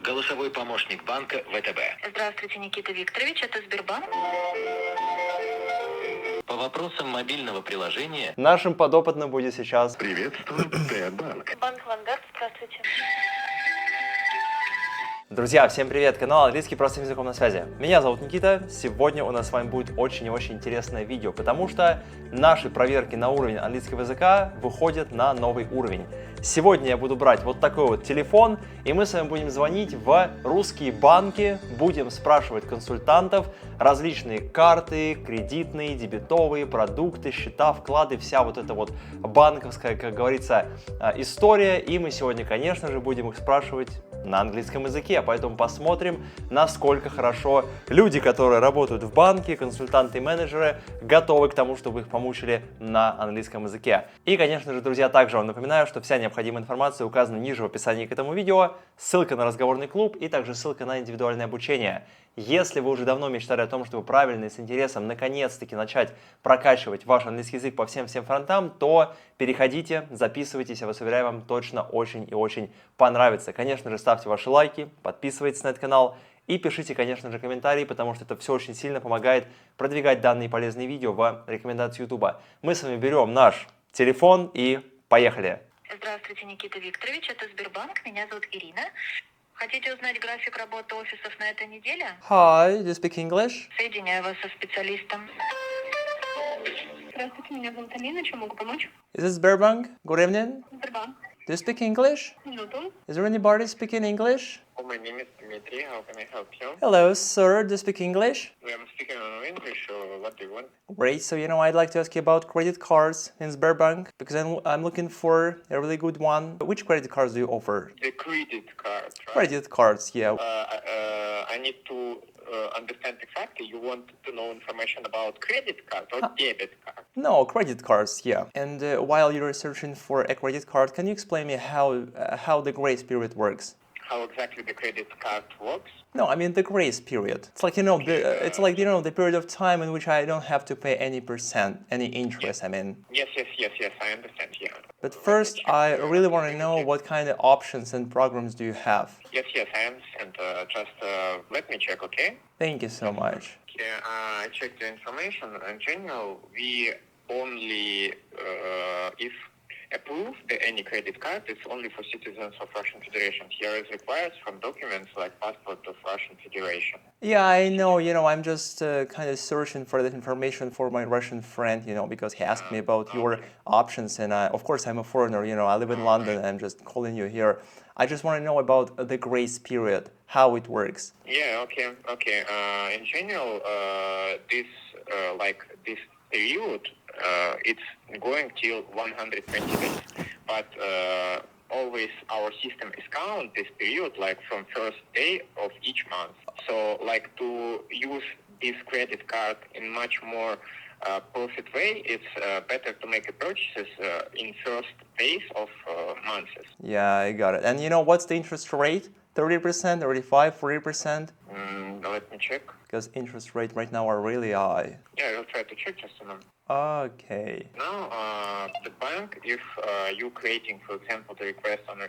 Голосовой помощник банка ВТБ. Здравствуйте, Никита Викторович, это Sberbank. По вопросам мобильного приложения Нашим подопытным будет сейчас. приветствует Sberbank. Банк Авангард, здравствуйте. Друзья, всем привет! Канал Английский простым языком на связи. Меня зовут Никита. Сегодня у нас с вами будет очень и очень интересное видео, потому что наши проверки на уровень английского языка выходят на новый уровень. Сегодня я буду брать вот такой вот телефон, и мы с вами будем звонить в русские банки, будем спрашивать консультантов различные карты, кредитные, дебетовые, продукты, счета, вклады, вся вот эта вот банковская, как говорится, история. И мы сегодня, конечно же, будем их спрашивать на английском языке, поэтому посмотрим, насколько хорошо люди, которые работают в банке, консультанты и менеджеры, готовы к тому, чтобы их помучили на английском языке. И, конечно же, друзья, также вам напоминаю, что вся необходимая информация указана ниже в описании к этому видео, ссылка на разговорный клуб и также ссылка на индивидуальное обучение. Если вы уже давно мечтали о том, чтобы правильно и с интересом наконец-таки начать прокачивать ваш английский язык по всем фронтам, то переходите, записывайтесь, я вас уверяю, вам точно очень и очень понравится. Конечно же, ставьте ваши лайки, подписывайтесь на этот канал и пишите, конечно же, комментарии, потому что это все очень сильно помогает продвигать данные полезные видео в рекомендации YouTube. Мы с вами берем наш телефон и поехали! Здравствуйте, Никита Викторович, это Sberbank, меня зовут Ирина. Хотите узнать график работы офисов на этой неделе? Hi, do you speak English? Соединяю вас со специалистом. Здравствуйте, меня зовут Алина, чем могу помочь? Is this Sberbank? Good evening. Sberbank. Do you speak English? Минуту. Is there anybody speaking English? My name is Dmitry. How can I help you? Hello, sir. Do you speak English? I'm speaking in English. What do you want? Great. So, I'd like to ask you about credit cards in Sberbank because I'm looking for a really good one. Which credit cards do you offer? The credit card, right? Credit cards, yeah. I need to understand exactly. You want to know information about credit card or debit card? No, credit cards, yeah. And while you're searching for a credit card, can you explain me how the grace period works? How exactly the credit card works? No, I mean the grace period. It's like, the period of time in which I don't have to pay any interest, I mean. Yes, I understand, yeah. But first, I really want to know what kind of options and programs do you have? Yes, I understand. Just let me check, okay? Thank you so much. Okay, I checked the information. In general, we only, if approve any credit card, it's only for citizens of Russian Federation. Here is required from documents like passport of Russian Federation. Yeah, I know, I'm just kind of searching for that information for my Russian friend, because he asked me about your options, and of course I'm a foreigner, I live in London, and I'm just calling you here. I just want to know about the grace period, how it works. Yeah, okay. In general, this period, it's going till 120 days, but always our system is count this period like from first day of each month. So to use this credit card in much more profit way, it's better to make a purchases in first days of months. Yeah, I got it. And what's the interest rate? 30%, 35%, 40%? Let me check. Because interest rates right now are really high. Yeah, I'll try to check just a moment. Okay. Now, the bank, if you creating, for example, the request on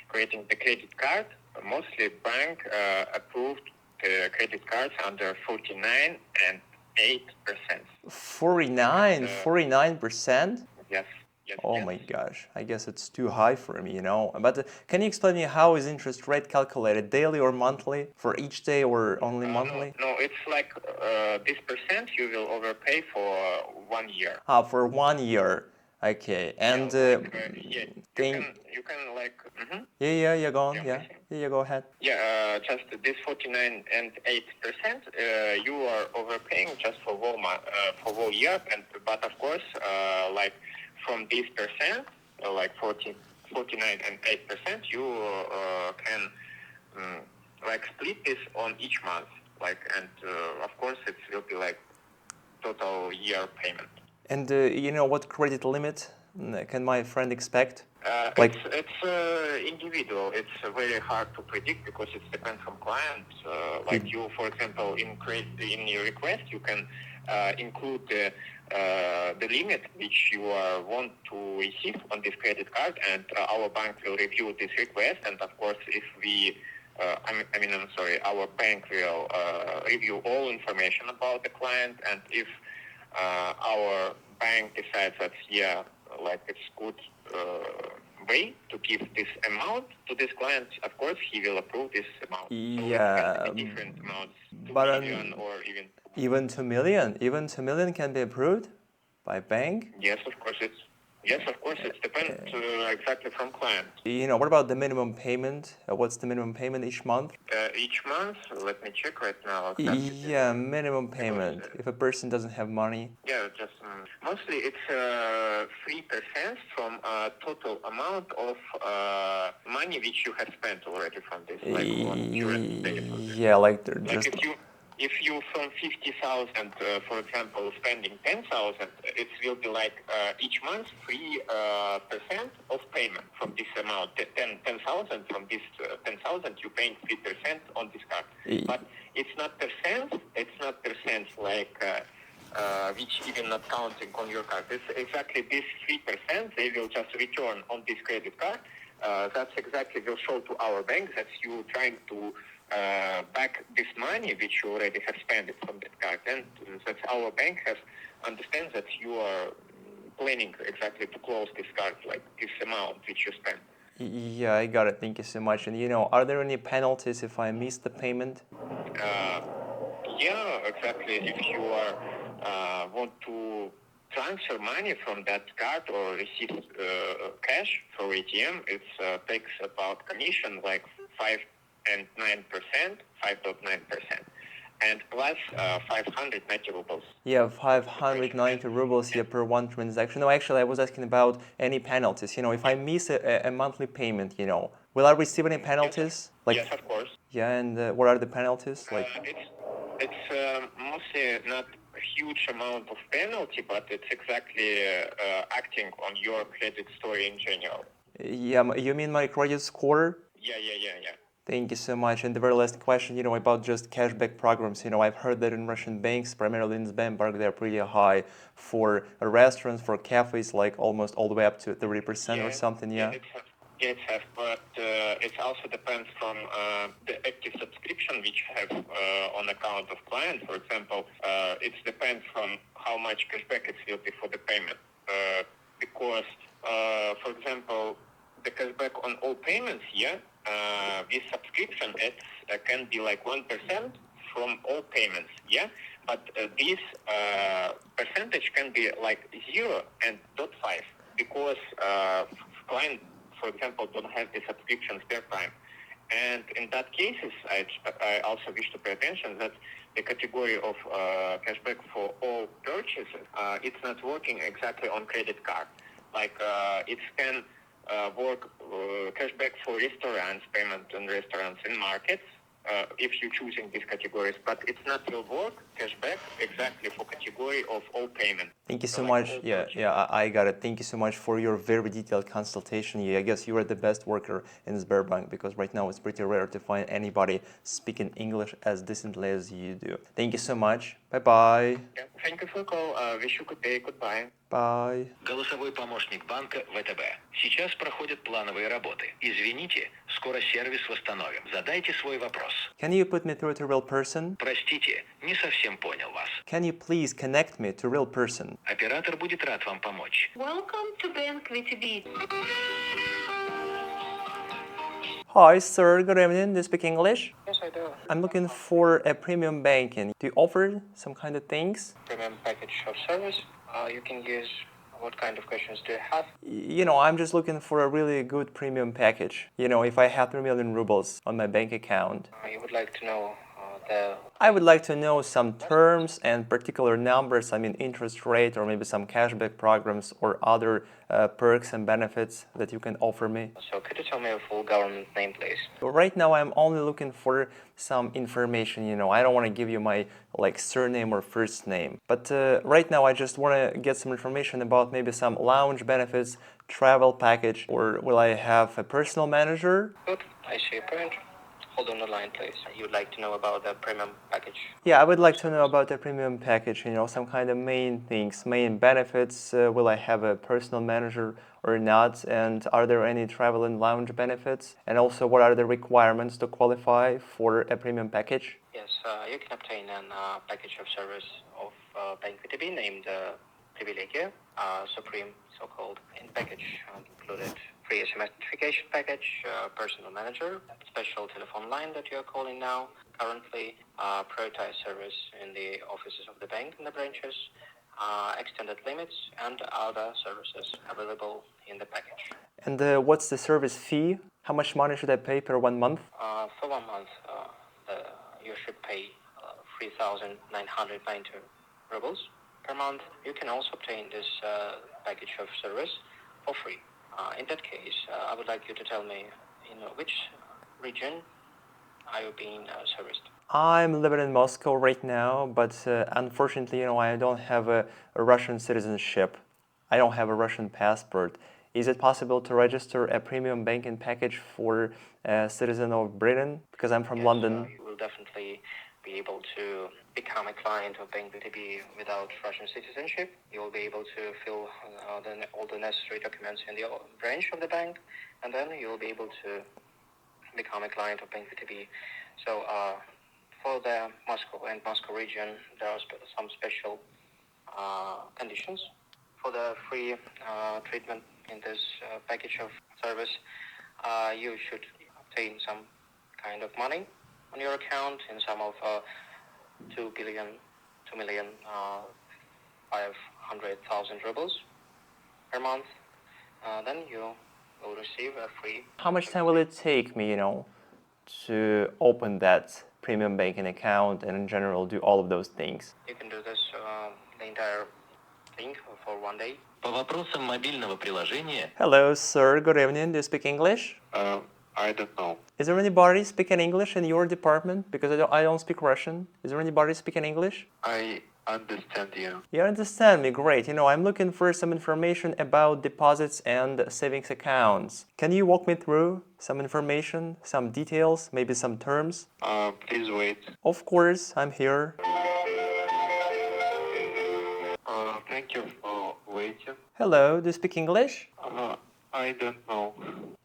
creating the credit card, mostly bank approved the credit cards under 49% and 8%. 49%? Yes. Oh my gosh, I guess it's too high for me, But can you explain me how is interest rate calculated, daily or monthly, for each day or only monthly? No, it's like this percent you will overpay for 1 year. For 1 year. Okay, and you can like. Mm-hmm. Yeah, go on. Yeah, go ahead. Yeah, just this 49% and 8%, you are overpaying just for whole year, but of course, from this percent, 49% and 8%, you can split this on each month, of course it will be total year payment. And what credit limit can my friend expect? It's individual. It's very hard to predict because it depends on clients. You, for example, in your request, you can include the limit which you want to receive on this credit card, and our bank will review this request. And of course, if we I'm sorry, our bank will review all information about the client, and if our bank decides that it's good way to give this amount to this client, of course he will approve this amount. Yeah, So it can be different amounts, 2 but million or even 2 million, even 2 million can be approved by bank? Yes, of course it depends exactly from client. What about the minimum payment? What's the minimum payment each month? Each month, let me check right now. Yeah, minimum payment. If a person doesn't have money. Yeah, just mostly it's 3% from total amount of money which you have spent already from this, like on insurance pay for this. Yeah, like they're Like just. if you from 50,000, for example, spending 10,000, it will be like each month 3% of payment from this amount. 10,000 from this 10,000 you paying 3% on this card. But it's not percent like which even not counting on your card. It's exactly this 3% they will just return on this credit card. That's exactly will show to our bank that you trying to back this money which you already have spent it from that card, and that our bank has understands that you are planning exactly to close this card, like this amount which you spent. Yeah, I got it. Thank you so much. And are there any penalties if I miss the payment? Yeah, exactly. If you are want to transfer money from that card or receive cash for ATM, it takes about commission like 5.9%, and plus 590 rubles. Yeah, 590 rubles here per one transaction. No, actually, I was asking about any penalties. If I miss a monthly payment, will I receive any penalties? Yes, of course. Yeah, and what are the penalties? It's mostly not a huge amount of penalty, but it's exactly acting on your credit story in general. Yeah, you mean my credit score? Yeah. Thank you so much. And the very last question, about just cashback programs. I've heard that in Russian banks, primarily in Sberbank, they're pretty high for restaurants, for cafes, like almost all the way up to 30% or something. Yeah. It has, but it also depends from the active subscription which you have on account of client. For example, it depends from how much cashback it will be for the payment. Because, for example, the cashback on all payments, with subscription, it can be like 1% from all payments, But this percentage can be like 0 and 0.5 because client, for example, don't have the subscription spare time. And in that cases, I also wish to pay attention that the category of cashback for all purchases, it's not working exactly on credit card. Like it can work cashback for restaurants, payment in restaurants and markets, if you're choosing these categories, but it's not will work cashback exactly for category of all payment. Thank you so much. Yeah, I got it. Thank you so much for your very detailed consultation. Yeah, I guess you are the best worker in Sberbank because right now it's pretty rare to find anybody speaking English as decently as you do. Thank you so much. Bye-bye. Yeah, thank you for the call. Wish you good day. Goodbye. Bye. Голосовой помощник банка ВТБ. Сейчас проходят плановые работы. Извините, скоро сервис восстановим. Задайте свой вопрос. Can you put me through to a real person? Простите, не совсем понял вас. Can you please connect me to a real person? Оператор будет рад вам помочь. Welcome to Bank VTB. Hi, sir. Good evening. Do you speak English? Yes, I do. I'm looking for a premium banking. Do you offer some kind of things? Premium package of service. You can use what kind of questions do you have? I'm just looking for a really good premium package. If I have 3 million rubles on my bank account. You would like to know I would like to know some terms and particular numbers, I mean interest rate or maybe some cashback programs or other perks and benefits that you can offer me. So could you tell me your full government name, please? Right now I'm only looking for some information, I don't want to give you my surname or first name. But right now I just want to get some information about maybe some lounge benefits, travel package, or will I have a personal manager? Good, I see your point. Hold on the line, please. You'd like to know about the premium package? Yeah, I would like to know about the premium package, some kind of main things, main benefits. Will I have a personal manager or not? And are there any travel and lounge benefits? And also, what are the requirements to qualify for a premium package? Yes, you can obtain a package of service of Bank VTB named Проверяем, Supreme, so-called, in package included free SMS notification package, personal manager, special telephone line that you are calling now, currently prioritized service in the offices of the bank and the branches, extended limits, and other services available in the package. And what's the service fee? How much money should I pay per 1 month? For 1 month, you should pay 3,990 rubles per month. You can also obtain this package of service for free. In that case, I would like you to tell me in which region are you being serviced? I'm living in Moscow right now, but unfortunately, I don't have a Russian citizenship. I don't have a Russian passport. Is it possible to register a premium banking package for a citizen of Britain? Because I'm from London. You will definitely be able to become a client of Bank VTB without Russian citizenship. You will be able to fill all the necessary documents in the branch of the bank, and then you will be able to become a client of Bank VTB. So for the Moscow region, there are some special conditions for the free treatment in this package of service. You should obtain some kind of money on your account in sum of 2,500,000 rubles per month. Then you will receive a free. How much time will it take me, to open that premium banking account and in general do all of those things? You can do this the entire thing for 1 day. По вопросам мобильного приложения. Hello, sir. Good evening. Do you speak English? I don't know. Is there anybody speaking English in your department? Because I don't speak Russian. Is there anybody speaking English? I understand you. You understand me, great. I'm looking for some information about deposits and savings accounts. Can you walk me through some information, some details, maybe some terms? Please wait. Of course, I'm here. Thank you for waiting. Hello, do you speak English? I don't know.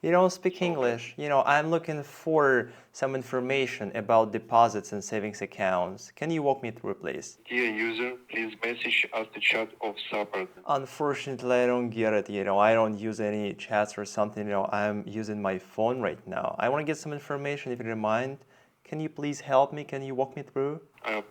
You don't speak English. I'm looking for some information about deposits and savings accounts. Can you walk me through, please? Dear user, please message us the chat of support. Unfortunately, I don't get it. I don't use any chats or something. I'm using my phone right now. I want to get some information, if you don't mind. Can you please help me? Can you walk me through?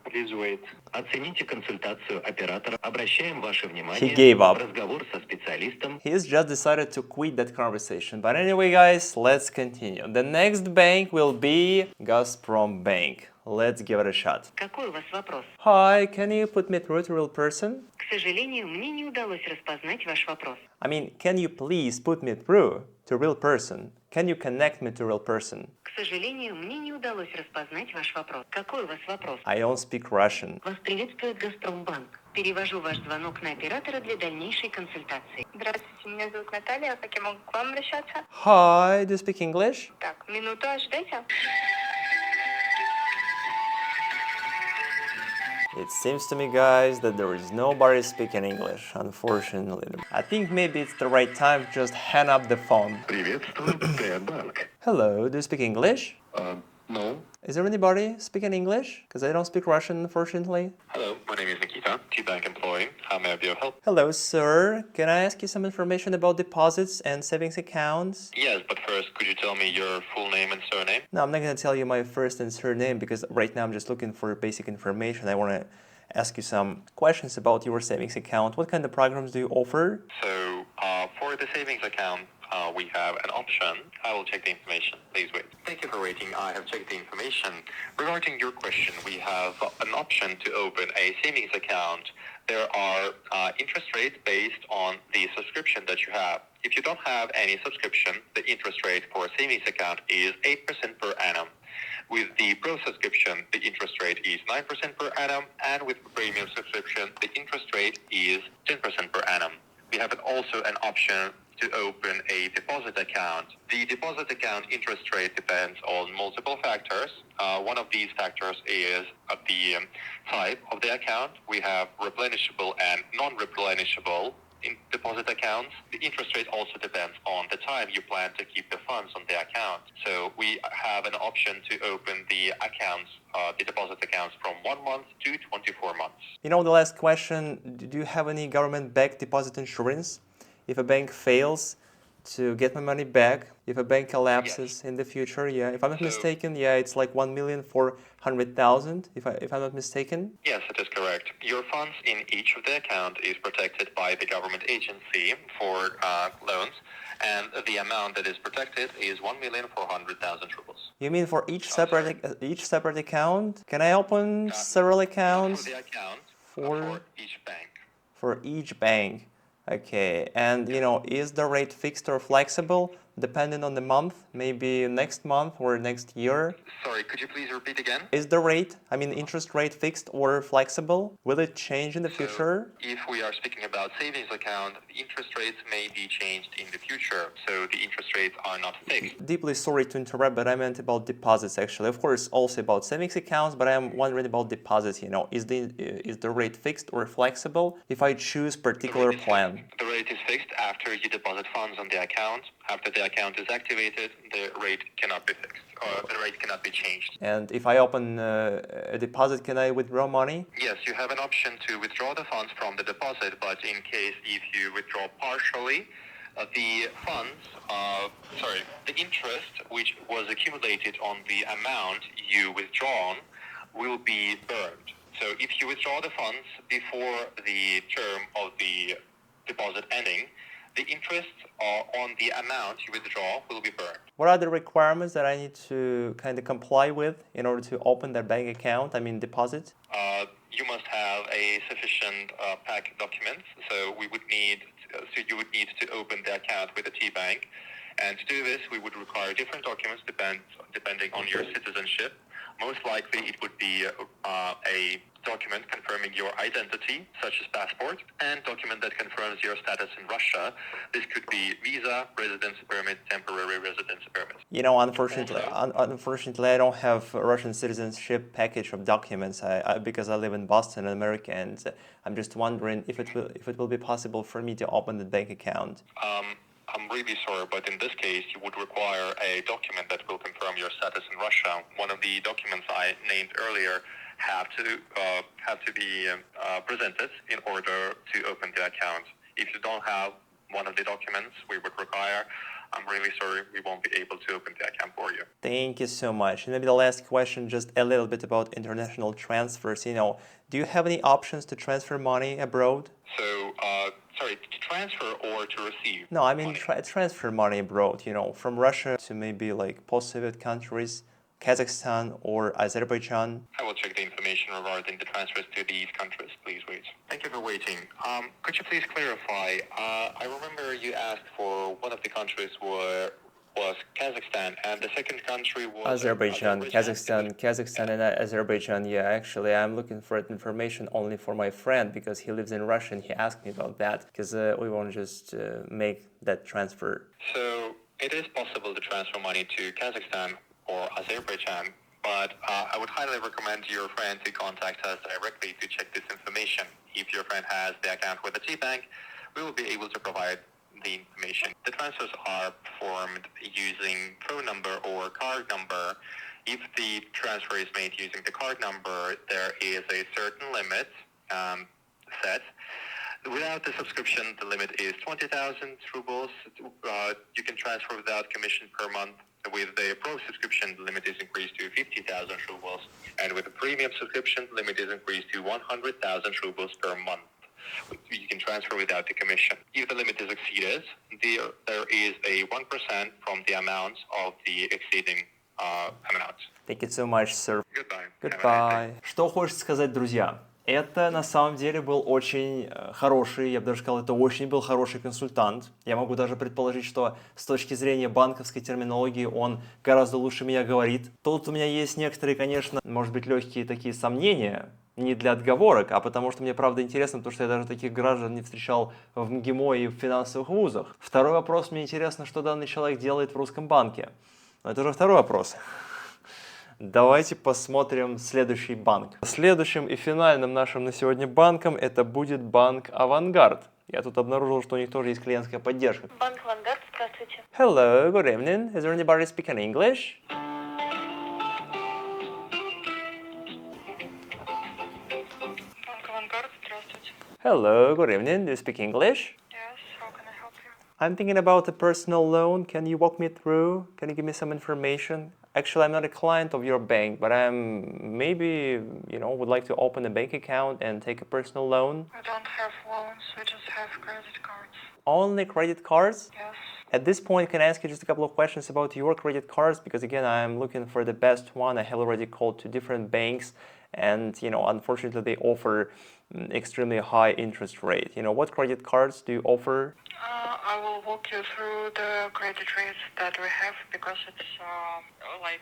Please wait. Оцените консультацию оператора. Обращаем ваше He внимание gave up. в разговор со специалистом. He's just decided to quit that conversation. But anyway, guys, let's continue. The next bank will be Gazprom Bank. Let's give it a shot. Какой у вас вопрос? Hi, can you put me through to a real person? К сожалению, мне не удалось распознать ваш вопрос. Can you please put me through to a real person? Can you connect me to a real person? К сожалению, мне не удалось распознать ваш вопрос. Какой у вас вопрос? I don't speak Russian. Вас приветствует Газпромбанк. Перевожу ваш звонок на оператора для дальнейшей консультации. Здравствуйте, меня зовут Наталья. Как я могу к вам обращаться? Hi, do you speak English? Так, минуту ожидайте. It seems to me, guys, that there is nobody speaking English, unfortunately. I think maybe it's the right time to just hang up the phone. Приветствую, Sberbank. Hello, do you speak English? No. Is there anybody speaking English? Because I don't speak Russian, unfortunately. Hello, my name is Nikita, T-Bank employee. How may I be of help? Hello, sir. Can I ask you some information about deposits and savings accounts? Yes, but first, could you tell me your full name and surname? No, I'm not going to tell you my first and surname because right now I'm just looking for basic information. I want to ask you some questions about your savings account. What kind of programs do you offer? So, for the savings account, we have an option. I will check the information. Please wait. Thank you for waiting. I have checked the information. Regarding your question, we have an option to open a savings account. There are interest rates based on the subscription that you have. If you don't have any subscription, the interest rate for a savings account is 8% per annum. With the Pro subscription, the interest rate is 9% per annum, and with the Premium subscription, the interest rate is 10% per annum. We have also an option to open a deposit account. The deposit account interest rate depends on multiple factors. One of these factors is the type of the account. We have replenishable and non-replenishable in deposit accounts. The interest rate also depends on the time you plan to keep the funds on the account. So we have an option to open the accounts, the deposit accounts from 1 month to 24 months. You know, the last question, do you have any government-backed deposit insurance? If a bank fails to get my money back, if a bank collapses in the future, if I'm not mistaken, it's like 1,400,000, if I'm not mistaken. Yes, it is correct. Your funds in each of the account is protected by the government agency for loans, and the amount that is protected is 1,400,000 rubles. You mean for each separate account? Can I open several accounts? For the account, for each bank. For each bank. Okay, and you know, is the rate fixed or flexible, depending on the month, maybe next month or next year? Sorry, could you please repeat again? Is the rate, interest rate fixed or flexible? Will it change in the future? If we are speaking about savings account, the interest rates may be changed in the future, so the interest rates are not fixed. Deeply sorry to interrupt, but I meant about deposits actually. Of course, also about savings accounts, but I'm wondering about deposits, you know, is the rate fixed or flexible if I choose particular plan? The rate is fixed after you deposit funds on the account. After the account is activated, the rate cannot be fixed, or the rate cannot be changed. And if I open a deposit, can I withdraw money? Yes, you have an option to withdraw the funds from the deposit, but in case if you withdraw partially, the the interest which was accumulated on the amount you withdrawn will be burned. So if you withdraw the funds before the term of the deposit ending, the interest on the amount you withdraw will be burned. What are the requirements that I need to kind of comply with in order to open that bank account, deposit? You must have a sufficient pack of documents. So you would need to open the account with a T-Bank. And to do this, we would require different documents depending on your citizenship. Most likely, it would be a document confirming your identity, such as passport, and document that confirms your status in Russia. This could be visa, residence permit, temporary residence permit. You know, unfortunately, I don't have a Russian citizenship package of documents because I live in Boston, America, and I'm just wondering if it will be possible for me to open the bank account. I'm really sorry, but in this case, you would require a document that will confirm your status in Russia. One of the documents I named earlier have to be presented in order to open the account. If you don't have one of the documents we would require, I'm really sorry, we won't be able to open the account for you. Thank you so much. And maybe the last question, just a little bit about international transfers. You know, do you have any options to transfer money abroad? So, to transfer or to receive? No, transfer money abroad, you know, from Russia to maybe like post-Soviet countries, Kazakhstan or Azerbaijan. I will check the information regarding the transfers to these countries. Please wait. Thank you for waiting. Could you please clarify? I remember you asked for one of the countries was Kazakhstan, and the second country was Azerbaijan. Kazakhstan and Azerbaijan. Yeah, actually, I'm looking for that information only for my friend because he lives in Russia and he asked me about that because we want to just make that transfer. So it is possible to transfer money to Kazakhstan or Azerbaijan, but I would highly recommend your friend to contact us directly to check this information. If your friend has the account with the T-Bank, we will be able to provide the information. The transfers are performed using phone number or card number. If the transfer is made using the card number, there is a certain limit set. Without the subscription, the limit is 20,000 rubles. You can transfer without commission per month. With the Pro subscription, the limit is increased to 50,000 rubles. And with the Premium subscription, the limit is increased to 100,000 rubles per month. You can transfer without the commission. If the limit is exceeded, there is a 1% from the amount of the exceeding amount. Thank you so much, sir. Goodbye. Goodbye. Что хочется сказать, друзья? Это на самом деле был очень хороший, я бы даже сказал, это очень был хороший консультант. Я могу даже предположить, что с точки зрения банковской терминологии он гораздо лучше меня говорит. Тут у меня есть некоторые, конечно, может быть, легкие такие сомнения, не для отговорок, а потому что мне правда интересно, потому что я даже таких граждан не встречал в МГИМО и в финансовых вузах. Второй вопрос, мне интересно, что данный человек делает в русском банке. Но это уже второй вопрос. Давайте посмотрим следующий банк. Следующим и финальным нашим на сегодня банком это будет банк Авангард. Я тут обнаружил, что у них тоже есть клиентская поддержка. Банк Авангард, здравствуйте. Hello, good evening. Is there anybody speaking English? Банк Авангард, здравствуйте. Hello, good evening. Do you speak English? Yes, how can I help you? I'm thinking about a personal loan. Can you walk me through? Can you give me some information? Actually, I'm not a client of your bank, but I'm maybe, would like to open a bank account and take a personal loan. We don't have loans, we just have credit cards. Only credit cards? Yes. At this point, can I ask you just a couple of questions about your credit cards? Because again, I'm looking for the best one. I have already called to different banks and, unfortunately, they offer extremely high interest rate. What credit cards do you offer? I will walk you through the credit rates that we have because it's like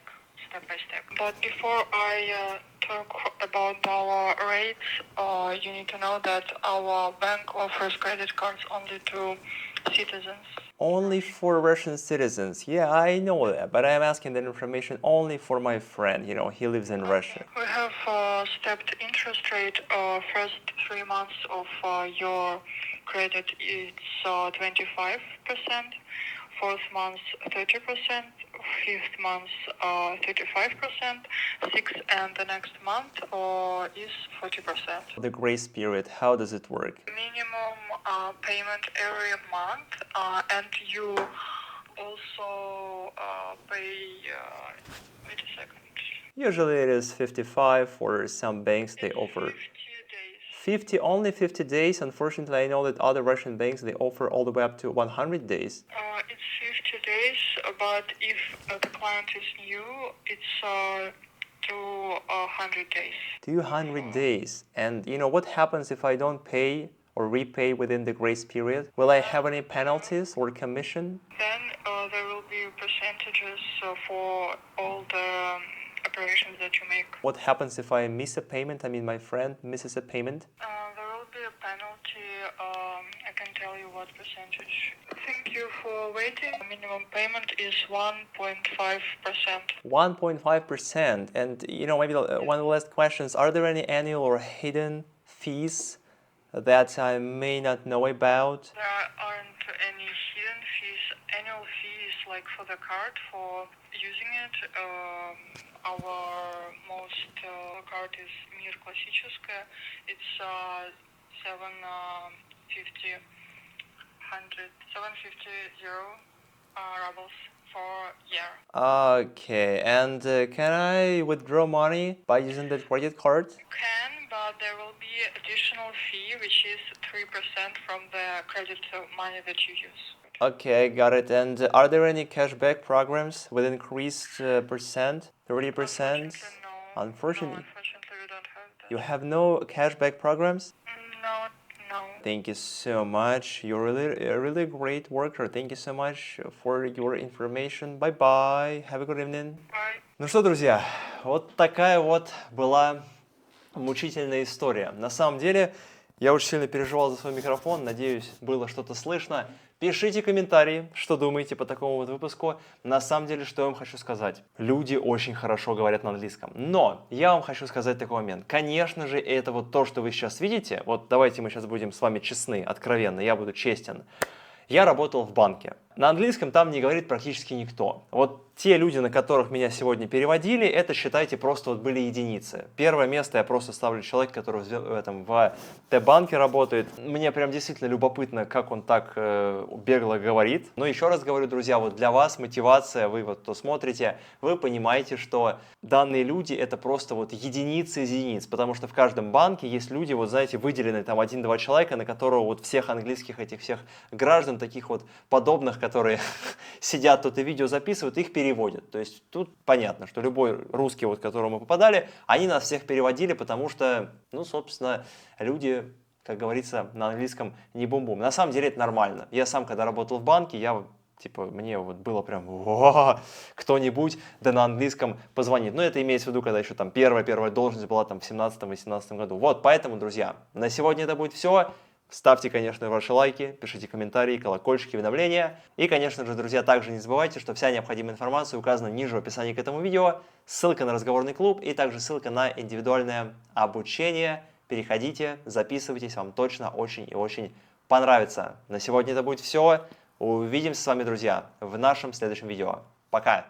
step by step. But before I talk about our rates, you need to know that our bank offers credit cards only to citizens. Only for Russian citizens. Yeah, I know that, but I'm asking that information only for my friend. He lives in Russia. We have stepped interest rate. First 3 months of your credit it's 25%, fourth month 30%, fifth month 35%, sixth and the next month is 40%. The grace period, how does it work? Minimum payment every month, and you also pay. Wait a second. Usually it is 55. For some banks they offer 50 days. 50, only 50 days. Unfortunately, I know that other Russian banks, they offer all the way up to 100 days. It's 50 days, but if the client is new, it's 200 days. 200 days. And what happens if I don't pay or repay within the grace period? Will I have any penalties or commission? Then there will be percentages for all the operations that you make. What happens if I miss a payment? I mean, my friend misses a payment. There will be a penalty. I can tell you what percentage. Thank you for waiting. Minimum payment is 1.5%. 1.5%. And, maybe one of the last questions, are there any annual or hidden fees that I may not know about? There aren't any hidden fees. Annual fees like for the card, for using it. Our most card is Mir Классическая. It's 750 rubles for year. Okay, and can I withdraw money by using that credit card? You can, but there will be additional fee, which is 3% from the credit money that you use. Okay, got it. And are there any cashback programs with increased percent, 30%? No, Unfortunately, unfortunately we don't have that. you have no cashback programs? No. Thank you so much. You're a really great worker. Thank you so much for your information. Bye-bye. Have a good evening. Bye. Ну что, друзья, вот такая вот была мучительная история. На самом деле, я очень сильно переживал за свой микрофон. Надеюсь, было что-то слышно. Пишите комментарии, что думаете по такому вот выпуску. На самом деле, что я вам хочу сказать. Люди очень хорошо говорят на английском. Но я вам хочу сказать такой момент. Конечно же, это вот то, что вы сейчас видите. Вот давайте мы сейчас будем с вами честны, откровенно. Я буду честен. Я работал в банке. На английском там не говорит практически никто. Вот те люди, на которых меня сегодня переводили, это, считайте, просто вот были единицы. Первое место я просто ставлю человека, который в Т-банке работает. Мне прям действительно любопытно, как он так бегло говорит. Но еще раз говорю, друзья, вот для вас мотивация, вы вот то смотрите, вы понимаете, что данные люди это просто вот единицы из единиц, потому что в каждом банке есть люди, вот знаете, выделены там 1-2 человека, на которого вот всех английских этих всех граждан, таких вот подобных, которые сидят тут и видео записывают, их переводят. То есть тут понятно, что любой русский, вот, к которому мы попадали, они нас всех переводили, потому что, ну, собственно, люди, как говорится, на английском не бум-бум. На самом деле это нормально. Я сам, когда работал в банке, типа, мне вот было прям, кто-нибудь да на английском позвонит. Но это имеется в виду, когда еще там первая должность была там в 17-18 году. Вот, поэтому, друзья, на сегодня это будет все. Ставьте, конечно, ваши лайки, пишите комментарии, колокольчики, уведомления. И, конечно же, друзья, также не забывайте, что вся необходимая информация указана ниже в описании к этому видео. Ссылка на разговорный клуб и также ссылка на индивидуальное обучение. Переходите, записывайтесь, вам точно очень и очень понравится. На сегодня это будет все. Увидимся с вами, друзья, в нашем следующем видео. Пока!